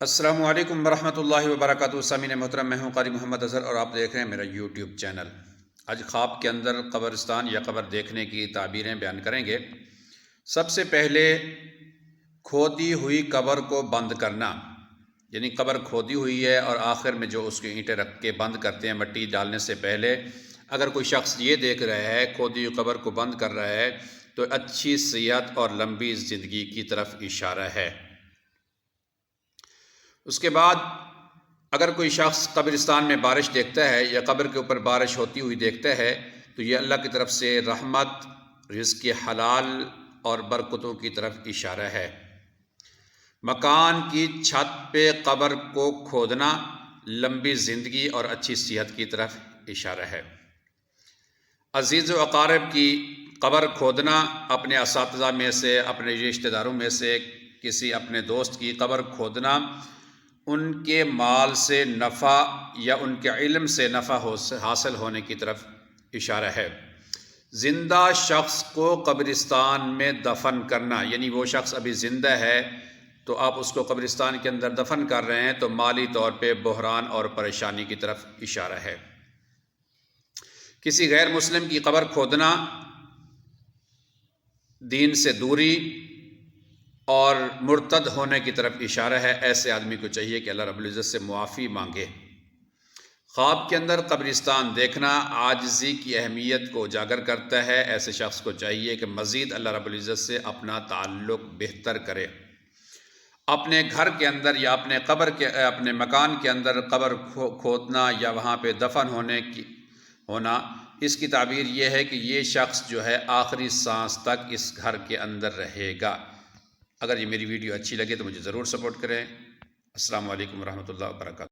السلام علیکم ورحمۃ اللہ وبرکاتہ۔ سامعین محترم، میں ہوں قاری محمد اظہر اور آپ دیکھ رہے ہیں میرا یوٹیوب چینل۔ آج خواب کے اندر قبرستان یا قبر دیکھنے کی تعبیریں بیان کریں گے۔ سب سے پہلے کھودی ہوئی قبر کو بند کرنا، یعنی قبر کھودی ہوئی ہے اور آخر میں جو اس کی اینٹیں رکھ کے بند کرتے ہیں مٹی ڈالنے سے پہلے، اگر کوئی شخص یہ دیکھ رہا ہے کھودی ہوئی قبر کو بند کر رہا ہے تو اچھی صحت اور لمبی زندگی کی طرف اشارہ ہے۔ اس کے بعد اگر کوئی شخص قبرستان میں بارش دیکھتا ہے یا قبر کے اوپر بارش ہوتی ہوئی دیکھتا ہے تو یہ اللہ کی طرف سے رحمت، رزق حلال اور برکتوں کی طرف اشارہ ہے۔ مکان کی چھت پہ قبر کو کھودنا لمبی زندگی اور اچھی صحت کی طرف اشارہ ہے۔ عزیز و اقارب کی قبر کھودنا، اپنے اساتذہ میں سے، اپنے رشتہ داروں میں سے کسی اپنے دوست کی قبر کھودنا ان کے مال سے نفع یا ان کے علم سے نفع حاصل ہونے کی طرف اشارہ ہے۔ زندہ شخص کو قبرستان میں دفن کرنا، یعنی وہ شخص ابھی زندہ ہے تو آپ اس کو قبرستان کے اندر دفن کر رہے ہیں تو مالی طور پہ بحران اور پریشانی کی طرف اشارہ ہے۔ کسی غیر مسلم کی قبر کھودنا دین سے دوری اور مرتد ہونے کی طرف اشارہ ہے۔ ایسے آدمی کو چاہیے کہ اللہ رب العزت سے معافی مانگے۔ خواب کے اندر قبرستان دیکھنا عاجزی کی اہمیت کو اجاگر کرتا ہے۔ ایسے شخص کو چاہیے کہ مزید اللہ رب العزت سے اپنا تعلق بہتر کرے۔ اپنے گھر کے اندر یا اپنے مکان کے اندر قبر کھودنا یا وہاں پہ دفن ہونا، اس کی تعبیر یہ ہے کہ یہ شخص جو ہے آخری سانس تک اس گھر کے اندر رہے گا۔ اگر یہ میری ویڈیو اچھی لگے تو مجھے ضرور سپورٹ کریں۔ السلام علیکم ورحمۃ اللہ وبرکاتہ۔